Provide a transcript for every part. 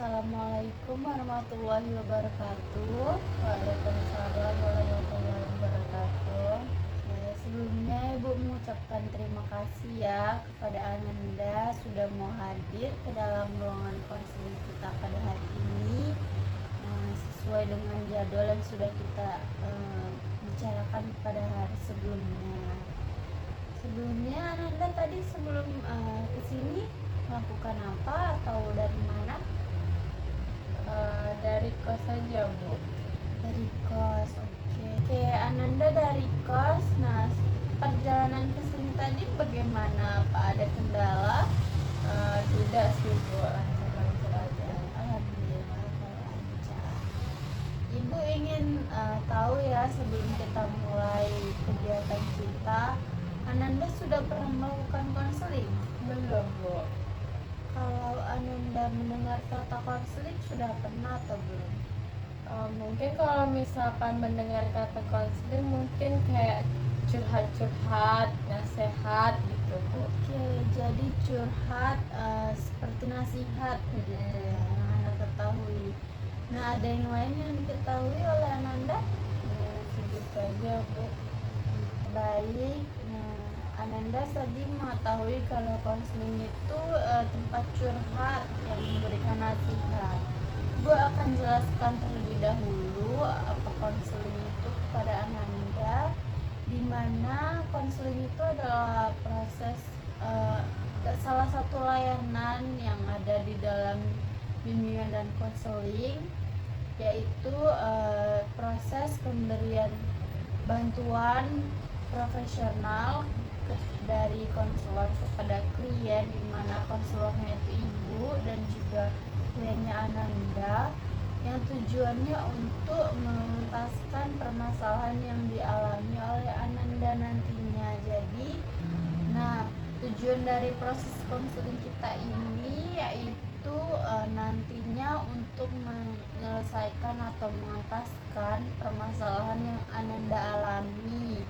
Assalamualaikum warahmatullahi wabarakatuh. Waalaikumsalam warahmatullahi wabarakatuh. Sebelumnya Ibu mengucapkan terima kasih ya kepada Ananda sudah mau hadir ke dalam ruangan konseling kita pada hari ini, sesuai dengan jadwal yang sudah kita bicarakan pada hari sebelumnya. Sebelumnya Ananda tadi sebelum kesini melakukan apa atau dari mana? Dari kos saja, Bu. Dari kos, oke. Ananda dari kos. Nah, perjalanan ke sini tadi bagaimana? Apa ada kendala? Tidak sih, Bu, lancar-lancar aja. Alhamdulillah kalau lancar. Ibu ingin tahu ya sebelum kita mulai kegiatan kita, Ananda sudah pernah melakukan konseling? Belum, Bu. Kalau Ananda mendengar kata konseling sudah pernah atau belum? Mungkin kalau misalkan mendengar kata konseling mungkin kayak curhat-curhat, nasihat gitu, Bu. Oke, jadi curhat seperti nasihat gitu ya, yang Anda ketahui. Nah, ada yang lain yang diketahui oleh Ananda? Segitu aja, Bu. Baik. Nah, Ananda tadi mengetahui kalau konseling itu tempat curhat yang memberikan nasihat. Ibu akan jelaskan terlebih dahulu apa konseling itu kepada Ananda, di mana konseling itu adalah proses salah satu layanan yang ada di dalam bimbingan dan konseling, yaitu proses pemberian bantuan profesional dari konselor kepada klien, di mana konselornya itu ibu dan juga kliennya Ananda, yang tujuannya untuk menuntaskan permasalahan yang dialami oleh Ananda nantinya. Jadi, nah, tujuan dari proses konseling kita ini yaitu nantinya untuk menyelesaikan atau mengentaskan permasalahan yang Ananda alami,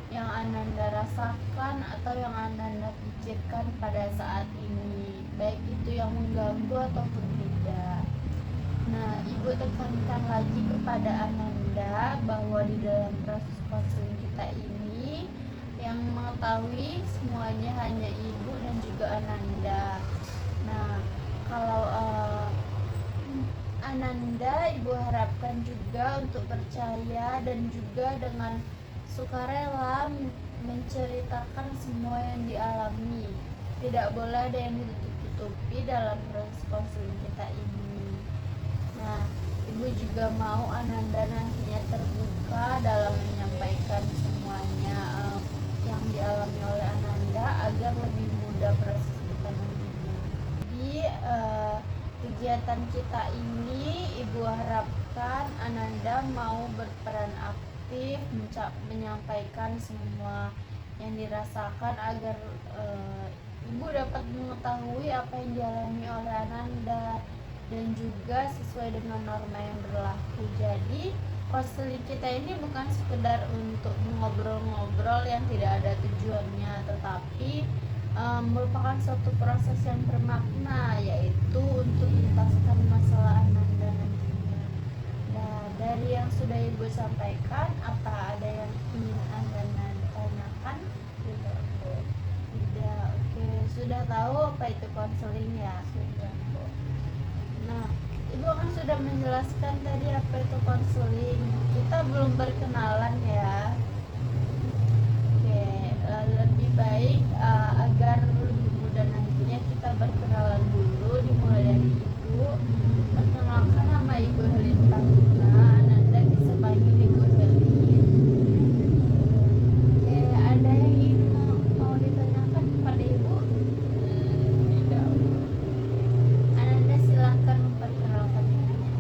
yang Ananda rasakan atau yang Ananda pikirkan pada saat ini, baik itu yang mengganggu ataupun tidak. Nah, Ibu tekankan lagi kepada Ananda bahwa di dalam proses konseling kita ini yang mengetahui semuanya hanya Ibu dan juga Ananda. Nah, kalau Ananda, Ibu harapkan juga untuk percaya dan juga dengan sukarela menceritakan semua yang dialami. Tidak boleh ada yang ditutup-tutupi dalam proses konseling kita ini. Nah, Ibu juga mau Ananda nantinya terbuka dalam menyampaikan semuanya yang dialami oleh Ananda agar lebih mudah proses kita nantinya. Jadi kegiatan kita ini Ibu harapkan Ananda mau berperan aktif menyampaikan semua yang dirasakan agar Ibu dapat mengetahui apa yang dialami oleh Ananda dan juga sesuai dengan norma yang berlaku. Jadi konseling kita ini bukan sekedar untuk ngobrol-ngobrol yang tidak ada tujuannya, tetapi merupakan suatu proses yang bermakna, yaitu untuk menuntaskan masalah Ananda nantinya. Nah, dari yang sudah Ibu sampaikan, apa ada yang ingin Anda tanyakan? Tidak, Bu. Tidak, oke. Sudah tahu apa itu konseling ya? Sudah, Bu. Nah, Ibu kan sudah menjelaskan tadi apa itu konseling. Kita belum berkenalan ya. Oke, lebih baik agar lebih mudah nantinya kita berkenalan dulu, dimulai dari Ibu. Perkenalkan, nama Ibu Helin Panguna. Ananda bisa panggil Ibu Helin. Oke, ada yang ingin mau ditanyakan kepada Ibu? Tidak, Bu. Ananda silakan memperkenalkan dirinya.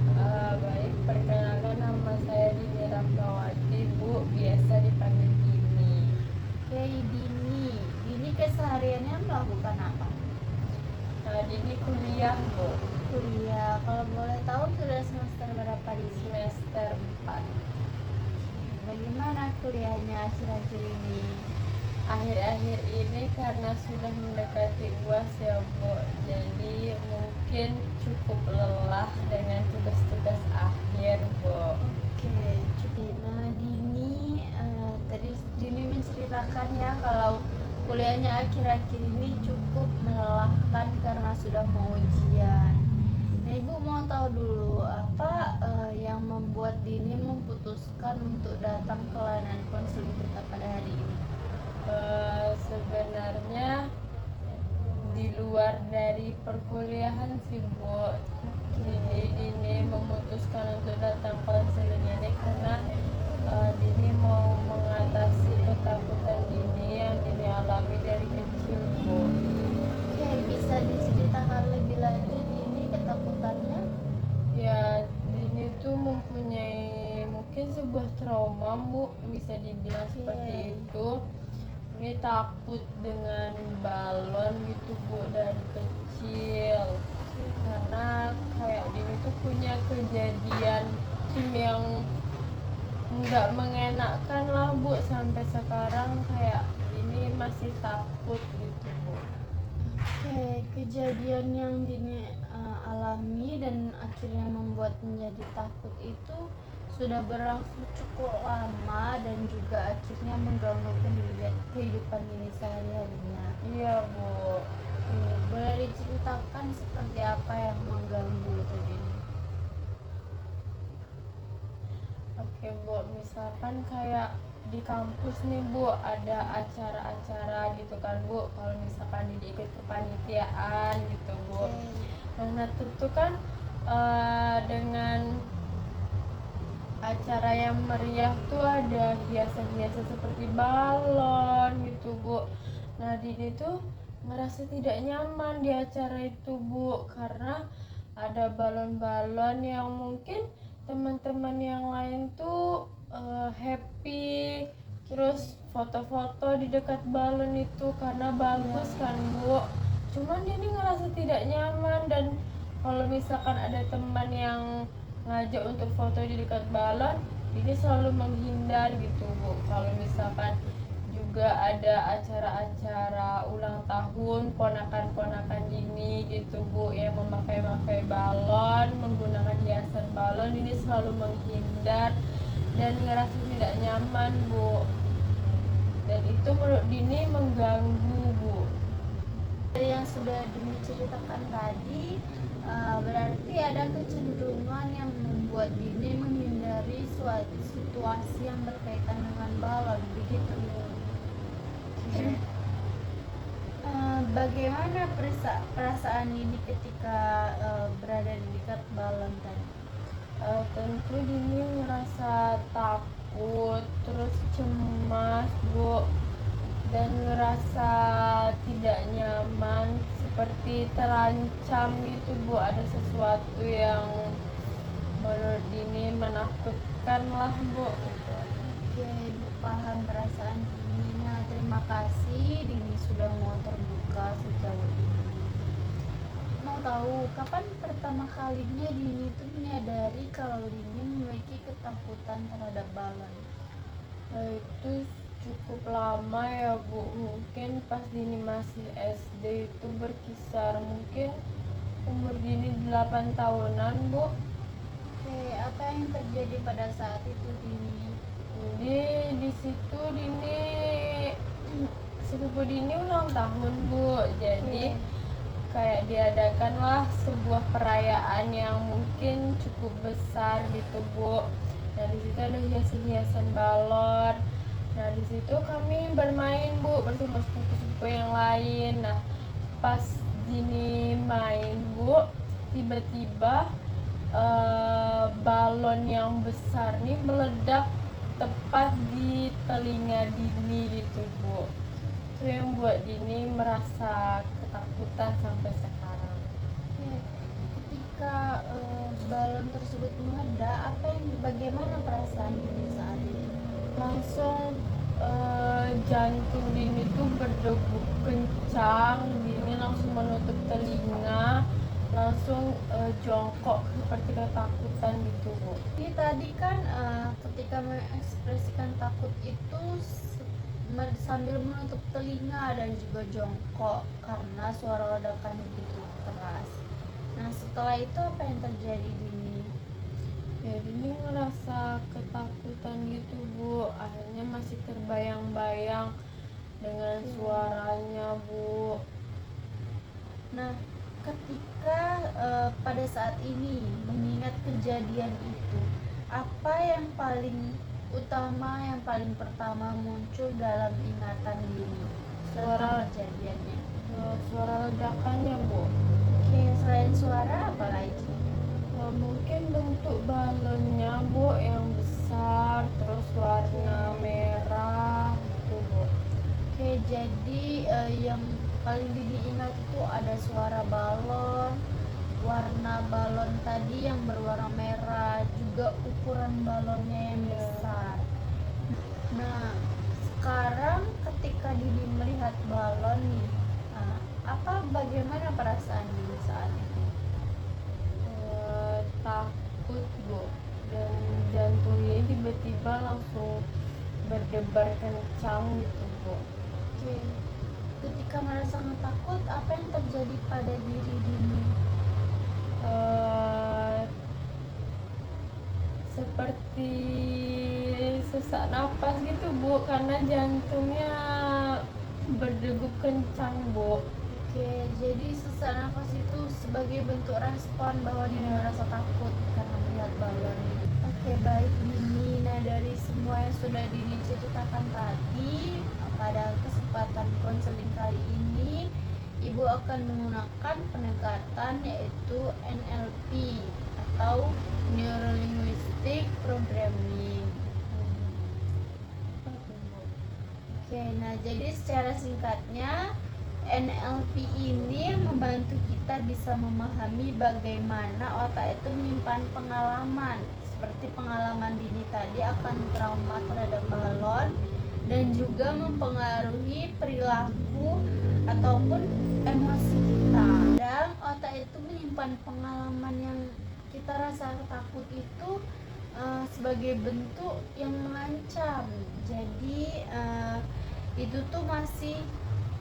Baik, perkenalkan nama saya Dini Rahmawati, Bu. Biasa dipanggil Dini. Oke, Dini kesehariannya melakukan apa? Dini kuliah, Bu. Kuliah. Kalau boleh tahu sudah semester berapa di sini? Semester 4. Bagaimana kuliahnya akhir-akhir ini? akhir-akhir ini karena sudah mendekati UAS ya Bu, jadi mungkin cukup lelah dengan tugas-tugas akhir Bu. Oke, nah Dini tadi Dini menceritakan ya kalau kuliahnya akhir-akhir ini cukup melelahkan karena sudah mau ujian. Nah Ibu mau tahu dulu apa yang membuat Dini memutuskan untuk datang ke layanan konseling kita pada hari ini? Sebenarnya di luar dari perkuliahan sih Bu, jadi Dini memutuskan untuk datang konseling ini karena Dini mau mengatasi ketakutan Dini yang Dini alami dari kecil Bu. Oke, bisa diceritakan lebih lanjut ini ketakutannya? Ya, Dini tuh mempunyai mungkin sebuah trauma Bu, bisa dibilang seperti itu. Ini takut dengan balon gitu Bu dari kecil, karena kayak Dini tuh punya kejadian yang nggak mengenakkan lah Bu, sampai sekarang kayak ini masih takut gitu Bu. Oke, kejadian yang Dini alami dan akhirnya membuat menjadi takut itu sudah berlangsung cukup lama dan juga akhirnya mengganggu kehidupan Dini sehari-harinya. Iya Bu. Boleh diceritakan seperti apa yang mengganggu itu Dini? Oke Bu, misalkan kayak di kampus nih Bu, ada acara-acara gitu kan Bu, kalau misalkan ikut kepanitiaan gitu Bu. Nah tentu kan dengan acara yang meriah tuh ada hiasan-hiasan seperti balon gitu Bu. Nah Dini tuh merasa tidak nyaman di acara itu Bu, karena ada balon-balon yang mungkin teman-teman yang lain tuh happy, terus foto-foto di dekat balon itu karena bagus kan Bu. Cuman Dini ngerasa tidak nyaman, dan kalau misalkan ada teman yang ngajak untuk foto di dekat balon, Dini selalu menghindar gitu Bu. Kalau misalkan juga ada acara-acara ulang tahun ponakan-ponakan Dini gitu Bu, yang memakai balon, menggunakan hiasan balon, Dini selalu menghindar dan ngerasa tidak nyaman Bu. Dan itu menurut Dini mengganggu Bu. Dari yang sudah Dini ceritakan tadi, berarti ada kecenderungan yang membuat Dini menghindari suatu situasi yang berkaitan dengan balon, begitu? Bagaimana perasaan Dini ketika berada di dekat balon tadi? Tentu Dini ngerasa takut, terus cemas Bu, dan ngerasa tidak nyaman, seperti terancam gitu Bu, ada sesuatu yang menurut Dini menakutkan lah Bu. Oke, Ibu paham perasaan Dini. Nah, terima kasih Dini sudah mau terbuka sejauh ini. Mau tahu kapan pertama kalinya Dini itu menyadari kalau Dini memiliki ketakutan terhadap balon? Itu cukup lama ya Bu, mungkin pas Dini masih SD, itu berkisar mungkin umur Dini 8 tahunan Bu. Oke, apa yang terjadi pada saat itu Dini? Jadi di situ Dini, sepupu Dini ulang tahun Bu, jadi kayak diadakanlah sebuah perayaan yang mungkin cukup besar gitu Bu. Nah di situ ada hiasan-hiasan balon. Nah di situ kami bermain Bu bersama sepupu-sepupu yang lain. Nah pas Dini main Bu, tiba-tiba balon yang besar nih meledak tepat di telinga Dini gitu Bu. Itu yang buat Dini merasa ketakutan sampai sekarang. Ketika balon tersebut meledak, bagaimana perasaan Dini saat itu? Langsung jantung Dini tuh berdegup kencang, Dini langsung menutup telinga, langsung jongkok seperti ketakutan gitu Bu. Ini tadi kan ketika mengekspresikan takut itu sambil menutup telinga dan juga jongkok karena suara ledakan begitu keras. Nah, setelah itu apa yang terjadi Dini? Ya Dini ngerasa ketakutan gitu Bu, akhirnya masih terbayang-bayang dengan suaranya Bu. Nah, ketika pada saat ini mengingat kejadian itu, apa yang paling utama, yang paling pertama muncul dalam ingatan Dini tentang kejadiannya? Suara ledakannya Bu. Oke, selain suara apa lagi? Mungkin bentuk balonnya Bu yang besar, terus warna merah gitu Bu. Oke, jadi yang paling Dini ingat itu ada suara balon, warna balon tadi yang berwarna merah, juga ukuran balonnya yang besar. Nah, sekarang ketika Dini melihat balon nih, bagaimana perasaan Dini saat itu? Takut Bu, dan jantungnya tiba-tiba langsung berdebar kencang gitu Bu. Oke, ketika merasakan takut, apa yang terjadi pada diri Dini? Seperti sesak napas gitu Bu, karena jantungnya berdegup kencang Bu. Oke, jadi sesak nafas itu sebagai bentuk respon bahwa Dini merasa takut karena melihat balon. Oke, baik Dini. Nah, dari semua yang sudah Dini ceritakan tadi, pada kesempatan konseling kali ini, Ibu akan menggunakan pendekatan yaitu NLP atau Neuro Linguistic Programming. Oke, nah jadi secara singkatnya NLP ini membantu kita bisa memahami bagaimana otak itu menyimpan pengalaman, seperti pengalaman Dini tadi akan trauma terhadap balon, dan juga mempengaruhi perilaku ataupun emosi kita. Dan otak itu menyimpan pengalaman yang kita rasa takut itu sebagai bentuk yang mengancam. Jadi itu tuh masih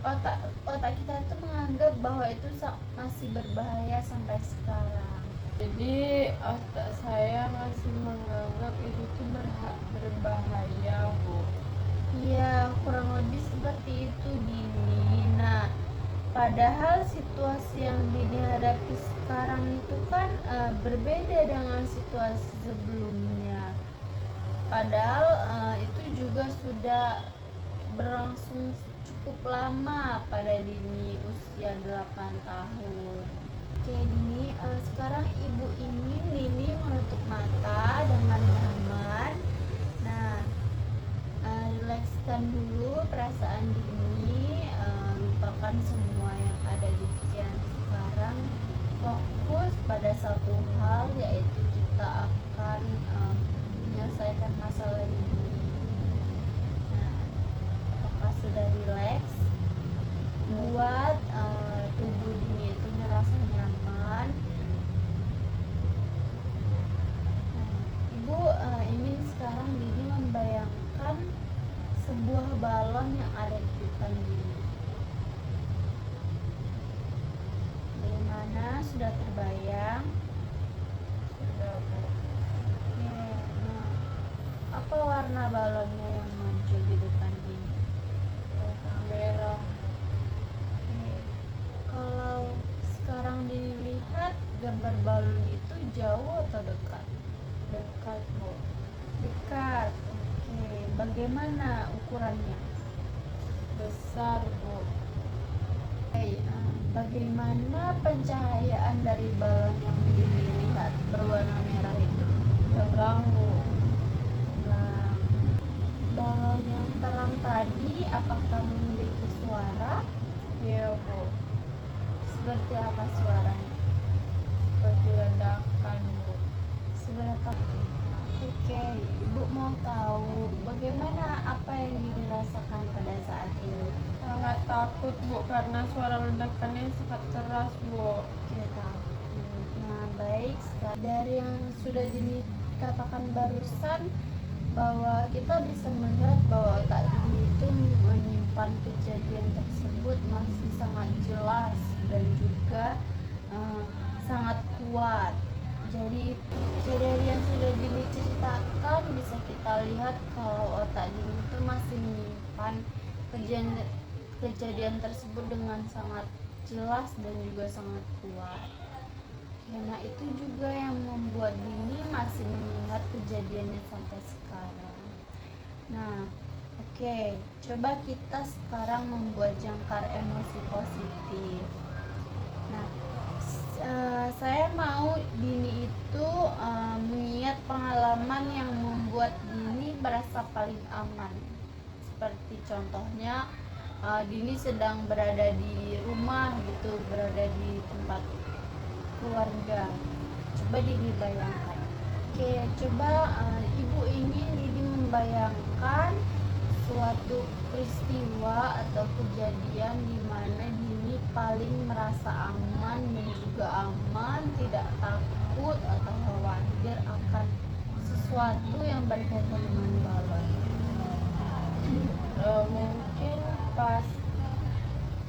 otak kita tuh menganggap bahwa itu masih berbahaya sampai sekarang. Jadi otak saya masih menganggap itu tuh berbahaya Bu. Iya, kurang lebih seperti itu Dini. Nah, padahal situasi yang Dini hadapi sekarang itu kan berbeda dengan situasi sebelumnya. Padahal itu juga sudah berlangsung cukup lama pada Dini usia 8 tahun. Oke Dini, sekarang ibu ingin Dini menutup mata dengan nyaman. Nah, rilekskan dulu perasaan Dini, lupakan semua yang ada di pikiran sekarang. Fokus pada satu hal, yaitu kita akan menyelesaikan masalah ini. Nah, apakah sudah rileks? Buat tubuh Dini itu merasa nyaman. Nah, Ibu ingin sekarang Dini membayangkan sebuah balon yang ada di depan Dini. Bagaimana? Sudah terbayang? Sudah Bu. Oke, nah, apa warna balonnya yang muncul di depan Dini? Merah. Oke. Kalau sekarang dilihat, gambar balon itu jauh atau dekat? Dekat Bu. Dekat. Oke, bagaimana ukurannya? Besar Bu. Oke, bagaimana pencahayaan dari balon yang dilihat berwarna merah itu? Terang Bu. Nah, balon yang terang tadi apakah memiliki suara? Iya Bu. Seperti apa suaranya? Seperti ledakan Bu. Seberapa? Oke, Ibu mau tahu bagaimana apa yang dirasakan pada saat ini? Sangat takut Bu, karena suara ledakannya sangat keras Bu. Oke, takut. Nah, baik. Dari yang sudah dikatakan barusan, bahwa kita bisa melihat bahwa otak Dini itu menyimpan kejadian tersebut masih sangat jelas dan juga sangat kuat. Jadi dari yang sudah Dini ceritakan bisa kita lihat kalau otak Dini itu masih menyimpan kejadian tersebut dengan sangat jelas dan juga sangat kuat. Karena itu juga yang membuat Dini masih mengingat kejadiannya sampai sekarang. Nah, oke, coba kita sekarang membuat jangkar emosi positif. Nah, saya mau Dini itu mengingat pengalaman yang membuat Dini merasa paling aman. Seperti contohnya Dini sedang berada di rumah gitu, berada di tempat keluarga. Coba Dini bayangkan. Oke, coba ibu ingin Dini membayangkan suatu peristiwa atau kejadian di mana Dini paling merasa aman dan juga aman, tidak takut atau khawatir akan sesuatu yang berkaitan dengan balon. Mungkin pas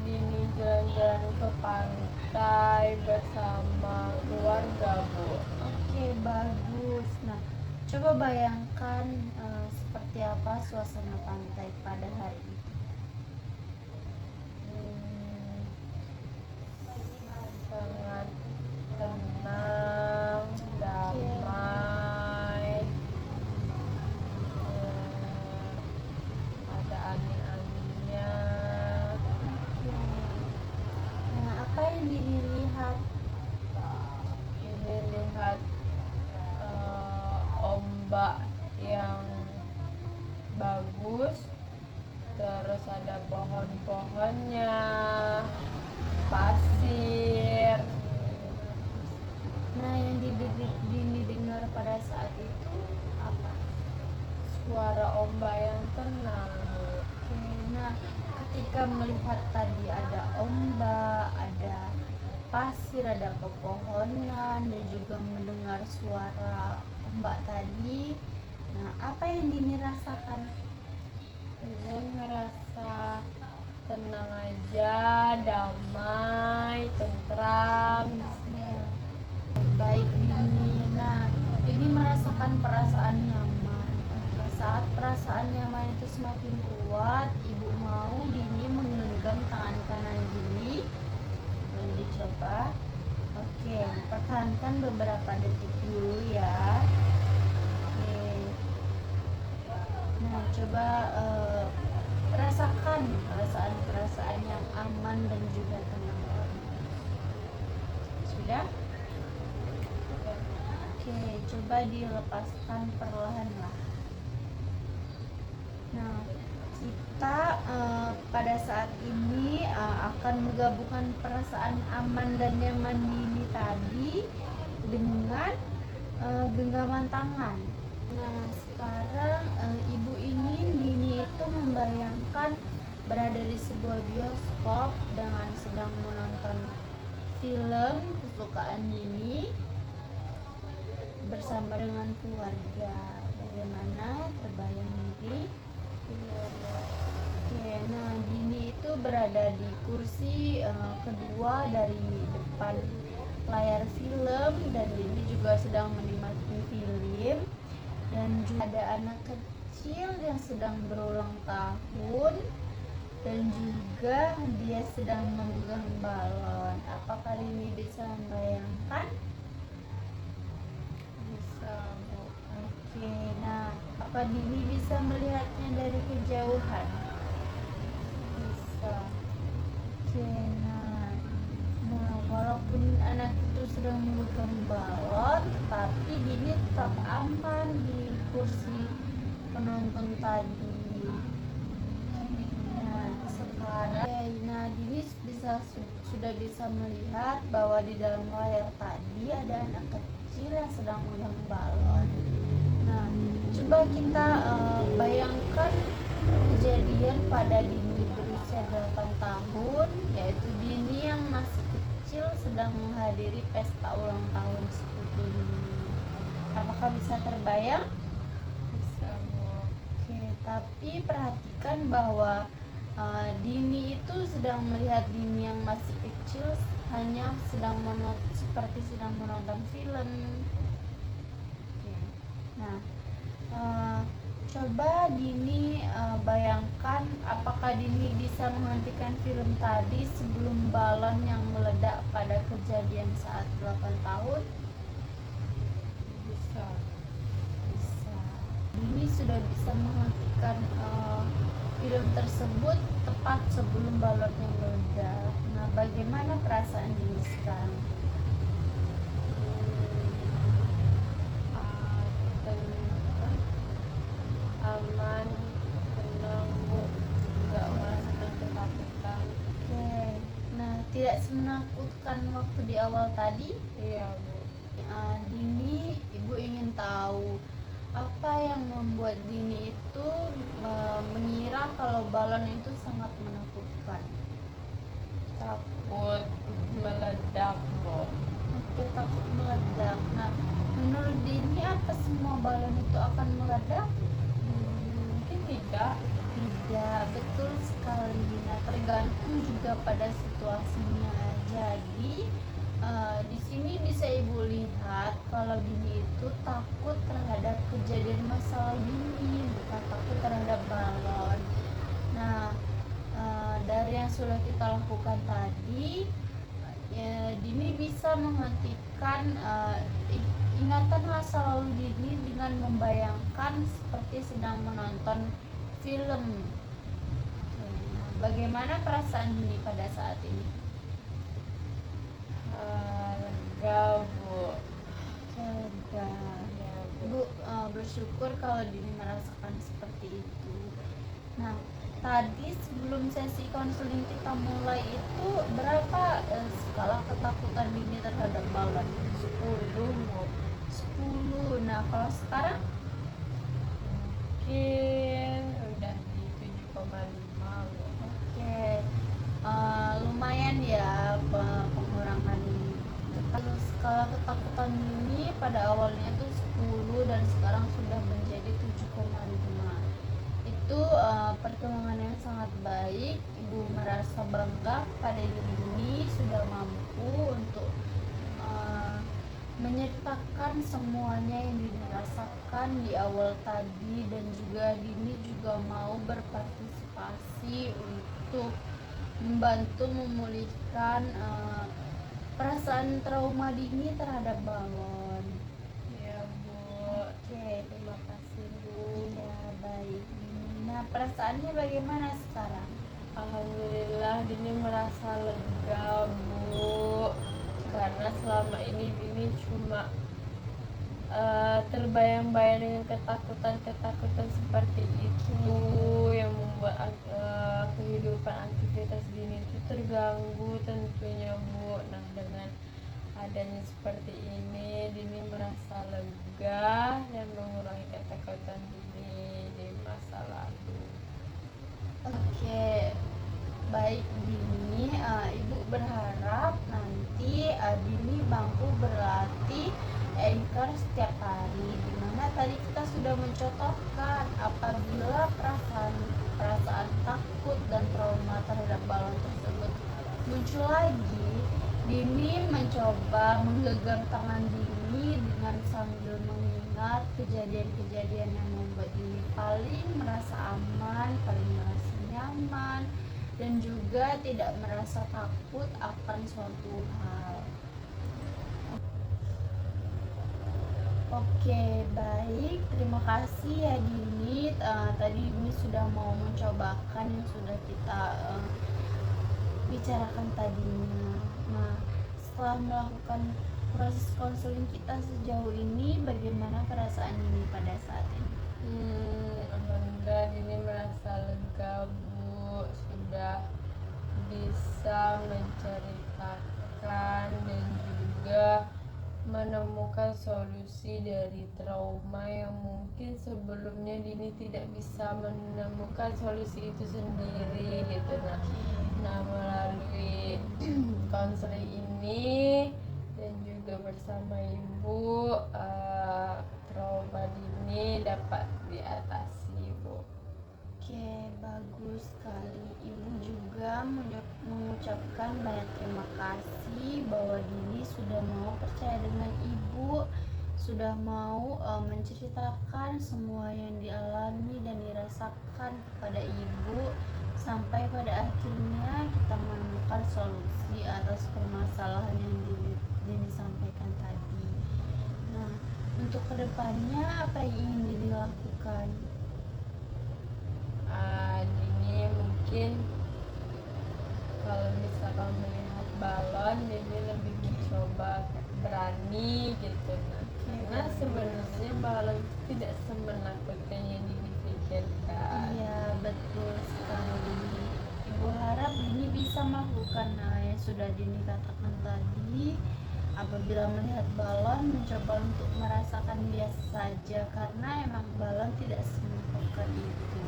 Dini jalan-jalan ke pantai bersama keluarga, Bu. Oke, bagus. Nah, coba bayangkan seperti apa suasana pantai pada hari itu. Sangat tenang, damai. Ada angin-anginnya. Nah, apa yang Dini lihat? Ini lihat ombak yang bagus, terus ada pohon-pohonnya, pasir. Nah, yang Dini dengar pada saat itu apa? Suara ombak yang tenang, Bu. Oke, nah ketika melihat tadi ada ombak, ada pasir, ada pepohonan, dan juga mendengar suara ombak tadi, nah apa yang Dini rasakan? Ini ngerasa tenang aja, damai, tentram. Baik Dini. Nah, Dini merasakan perasaan nyaman. Saat perasaan nyaman itu semakin kuat, ibu mau Dini menggenggam tangan kanan Dini. Boleh dicoba. Oke, pertahankan beberapa detik dulu ya. Oke. Nah, coba rasakan perasaan yang aman dan juga tenang. Sudah? Oke, coba dilepaskan perlahan-lahan. Nah, kita pada saat ini akan menggabungkan perasaan aman dan nyaman Dini tadi dengan genggaman tangan. Nah, sekarang ibu ingin Dini itu membayangkan berada di sebuah bioskop dengan sedang menonton film kesukaan Dini bersama dengan keluarga. Bagaimana terbayang Dini? Oke, nah Dini itu berada di kursi kedua dari depan layar film dan Dini juga sedang menikmati film, dan juga ada anak kecil yang sedang berulang tahun dan juga dia sedang memegang balon. Apakah Dini bisa membayangkan? Oke, nah apa Dini bisa melihatnya dari kejauhan? Bisa. Oke, nah walaupun anak itu sedang memegang balon, tapi Dini tetap aman di kursi penonton tadi. Nah sekarang, nah Dini sudah bisa melihat bahwa di dalam layar tadi ada anak kecil yang sedang memegang balon. Nah, coba kita bayangkan kejadian pada Dini berusia 8 tahun, yaitu Dini yang masih kecil sedang menghadiri pesta ulang tahun sepupu Dini. Apakah bisa terbayang? Bisa, Bu. tapi perhatikan bahwa Dini itu sedang melihat Dini yang masih kecil hanya seperti sedang menonton film. Nah, coba Dini bayangkan apakah Dini bisa menghentikan film tadi sebelum balon yang meledak pada kejadian saat 8 tahun? Bisa. Bisa. Dini sudah bisa menghentikan film tersebut tepat sebelum balonnya meledak. Nah, bagaimana perasaan Dini sekarang? Aman, tenang Bu, nggak merasakan ketakutan. Oke. Nah, tidak semenakutkan waktu di awal tadi. Iya Bu. Dini, ibu ingin tahu apa yang membuat Dini itu mengira kalau balon itu sangat menakutkan. Takut meledak Bu. Oke, takut meledak. Nah, menurut Dini apa semua balon itu akan meledak? Mungkin tidak. Tidak, betul sekali. Nah, tergantung juga pada situasinya. Jadi, di sini bisa ibu lihat kalau Dini itu takut terhadap kejadian masa lalu Dini, bukan takut terhadap balon. Nah, dari yang sudah kita lakukan tadi, Dini bisa menghentikan ingatan masa lalu Dini dengan membayangkan seperti sedang menonton film. Bagaimana perasaan Dini pada saat ini? Lega Bu. Lega. Ya Bu. Ibu bersyukur kalau Dini merasakan seperti itu. Nah, tadi sebelum sesi konseling kita mulai itu berapa skala ketakutan Dini terhadap balon? 10 Bu. 10. Nah, kalau sekarang Mungkin udah di 7,5 Bu. oke, lumayan ya pengurangan ini. Kalau skala ketakutan ini pada awalnya itu 10 dan sekarang sudah menjadi 7,5. Itu perkembangan yang sangat baik. Ibu merasa bangga pada diri ini sudah mampu untuk menyertakan semuanya yang dirasakan di awal tadi, dan juga Dini juga mau berpartisipasi untuk membantu memulihkan perasaan trauma Dini terhadap balon. Ya Bu. Oke, Terima kasih Bu. ya baik. Nah, perasaannya bagaimana sekarang? Alhamdulillah Dini merasa lega Bu, karena selama ini Dini cuma terbayang-bayang dengan ketakutan-ketakutan seperti itu yang membuat kehidupan aktivitas Dini itu terganggu tentunya Bu. Nah, dengan adanya seperti ini Dini merasa lega dan mengurangi ketakutan Dini di masa lalu. Oke, baik Dini. Ibu berharap nanti Dini mampu berlatih anchor setiap hari, dimana tadi kita sudah mencontohkan apabila perasaan takut dan trauma terhadap balon tersebut muncul lagi, Dini mencoba menggenggam tangan Dini dengan sambil mengingat kejadian-kejadian yang membuat Dini paling merasa aman, paling merasa nyaman, dan juga tidak merasa takut akan suatu hal. Oke, baik. Terima kasih ya Dini. Tadi Dini sudah mau mencobakan yang sudah kita bicarakan tadinya. Nah, setelah melakukan proses konseling kita sejauh ini, bagaimana perasaan Dini pada saat ini? Alhamdulillah Dini merasa lega Bu, sudah bisa menceritakan dan juga menemukan solusi dari trauma yang mungkin sebelumnya Dini tidak bisa menemukan solusi itu sendiri gitu. Nah, melalui konseling ini dan juga bersama Ibu, trauma Dini dapat diatasi Bu. Oke, bagus sekali. Ibu juga mengucapkan banyak terima kasih bahwa Dini sudah mau percaya dengan ibu, sudah mau menceritakan semua yang dialami dan dirasakan kepada ibu, sampai pada akhirnya kita menemukan solusi atas permasalahan yang Dini sampaikan tadi. Nah, untuk kedepannya apa yang ingin Dini lakukan? Ini mungkin kalau misalkan melihat balon jadi lebih mencoba berani gitu. Karena sebenarnya balon itu tidak semenakutkan yang dipikirkan. Iya, betul sekali. Ibu harap Dini bisa melakukan yang sudah Dini katakan tadi. Apabila melihat balon, mencoba untuk merasakan biasa saja, karena emang balon tidak semenakutkan itu.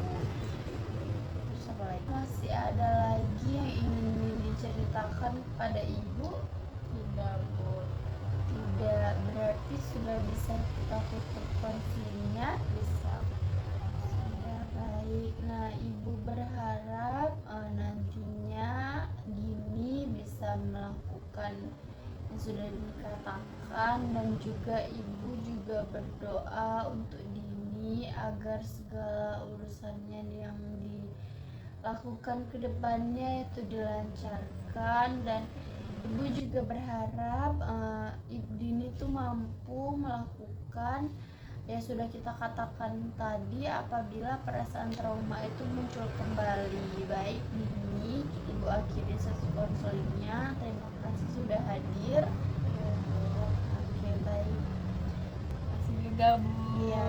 Terus apa lagi? Masih ada lagi yang ingin Dini ceritakan kepada ibu? Tidak, Bu. Tidak, berarti sudah bisa kita tutup konselingnya. Bisa. Sudah, baik. Nah, ibu berharap nantinya Dini bisa melakukan yang sudah dikatakan, dan juga ibu juga berdoa untuk Dini agar segala urusannya yang dilakukan ke depannya itu dilancarkan, dan ibu juga berharap Ibu Dini tuh mampu melakukan yang sudah kita katakan tadi apabila perasaan trauma itu muncul kembali. Baik Dini, ibu akhiri sesi konselingnya. Terima kasih sudah hadir. Oke, baik. Masih juga, Bu. Iya.